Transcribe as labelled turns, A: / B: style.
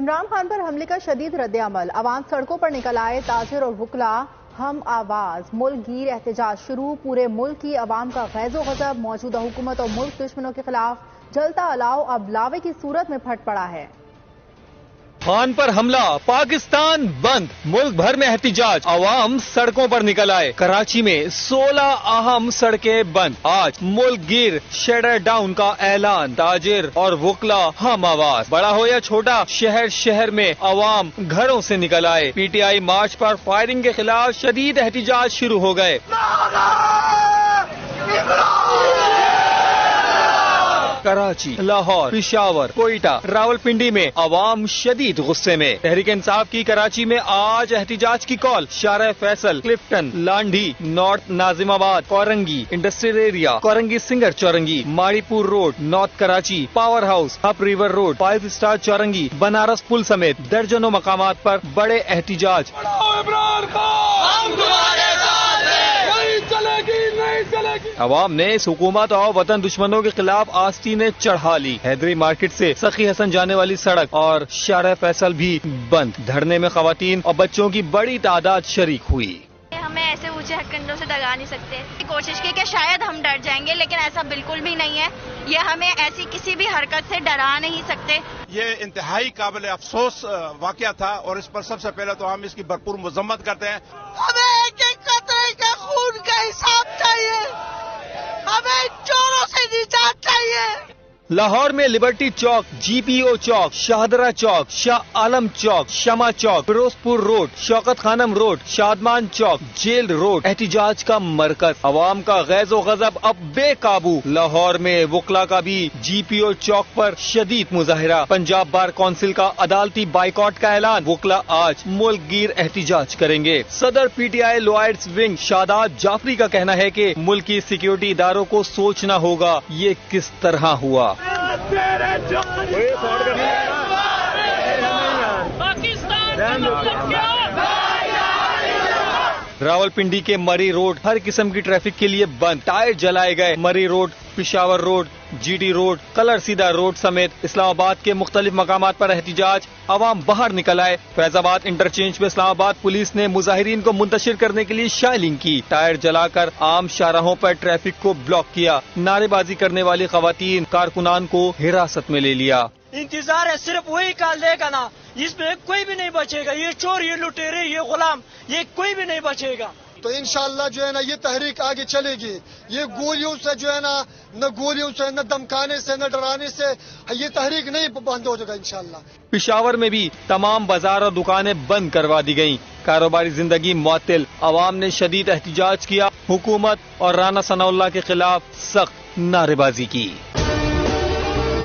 A: عمران خان پر حملے کا شدید رد عمل، عوام سڑکوں پر نکل آئے، تاجر اور وکلا ہم آواز، ملک گیر احتجاج شروع، پورے ملک کی عوام کا غیظ و غضب، موجودہ حکومت اور ملک دشمنوں کے خلاف جلتا الاؤ اب لاوے کی صورت میں پھٹ پڑا ہے۔
B: خان پر حملہ، پاکستان بند، ملک بھر میں احتجاج، عوام سڑکوں پر نکل آئے۔ کراچی میں 16 اہم سڑکیں بند، آج ملک گیر شٹر ڈاؤن کا اعلان، تاجر اور وکلا ہم آواز، بڑا ہو یا چھوٹا، شہر شہر میں عوام گھروں سے نکل آئے۔ P T I March per firing کے خلاف شدید احتجاج شروع ہو گئے۔ کراچی، لاہور، پشاور، کوئٹہ، راولپنڈی میں عوام شدید غصے میں۔ تحریک انصاف کی کراچی میں آج احتجاج کی کال، Shara Faisal, Clifton, Landhi, north Nazimabad, Korangi industrial area, Korangi Singer Chowrangi, Mauripur road, north Karachi, power house, up river road, 5 star Chowrangi, Banaras پل سمیت درجنوں مقامات پر بڑے احتجاج۔ عوام نے اس حکومت اور وطن دشمنوں کے خلاف آستینیں چڑھا لی۔ حیدری مارکیٹ سے سخی حسن جانے والی سڑک اور شارع فیصل بھی بند۔ دھرنے میں خواتین اور بچوں کی بڑی تعداد شریک ہوئی۔
C: ہمیں ایسے اونچے کنڈوں سے دگا نہیں سکتے۔ کوشش کی کہ شاید ہم ڈر جائیں گے، لیکن ایسا بالکل بھی نہیں ہے۔ یہ ہمیں ایسی کسی بھی حرکت سے ڈرا نہیں سکتے۔
D: یہ انتہائی قابل افسوس واقعہ تھا اور اس پر سب سے پہلے تو ہم اس کی بھرپور مذمت کرتے ہیں۔
E: ہمیں ایک ایک قطرے کا خون کا حساب چاہیے، ہمیں چوروں سے نجات چاہیے۔
B: لاہور میں لبرٹی چوک، جی پی او چوک، شاہدرہ چوک، شاہ عالم چوک، شمع چوک، فیروز پور روڈ، شوکت خانم روڈ، شادمان چوک، جیل روڈ احتجاج کا مرکز۔ عوام کا غیظ و غضب اب بے قابو۔ لاہور میں وکلا کا بھی جی پی او چوک پر شدید مظاہرہ۔ پنجاب بار کونسل کا عدالتی بائیکاٹ کا اعلان، وکلا آج ملک گیر احتجاج کریں گے۔ صدر پی ٹی آئی لوائرز ونگ شاداب جعفری کا کہنا ہے کہ ملکی سیکیورٹی اداروں کو سوچنا ہوگا یہ کس طرح ہوا۔ راولپنڈی کے مری روڈ ہر قسم کی ٹریفک کے لیے بند، ٹائر جلائے گئے۔ Murree road, Peshawar road, G T road, Kallar سیدھا روڈ سمیت اسلام آباد کے مختلف مقامات پر احتجاج، عوام باہر نکل آئے۔ فیض آباد انٹرچینج پہ اسلام آباد پولیس نے مظاہرین کو منتشر کرنے کے لیے شائلنگ کی، ٹائر جلا کر عام شاہراہوں پر ٹریفک کو بلاک کیا۔ نعرے بازی کرنے والی خواتین کارکنان کو حراست میں لے لیا۔
E: انتظار ہے صرف وہی کال دے گا نا، اس میں کوئی بھی نہیں بچے گا، یہ چور، یہ لٹیرے، یہ غلام، یہ کوئی بھی نہیں بچے گا۔
F: تو انشاءاللہ جو ہے نا یہ تحریک آگے چلے گی۔ یہ گولیوں سے جو ہے نا، نہ گولیوں سے، نہ دمکانے سے، نہ ڈرانے سے یہ تحریک نہیں بند ہو جائے گا انشاءاللہ۔
B: پشاور میں بھی تمام بازار اور دکانیں بند کروا دی گئیں، کاروباری زندگی معطل۔ عوام نے شدید احتجاج کیا، حکومت اور رانا ثناء اللہ کے خلاف سخت نعرے بازی کی۔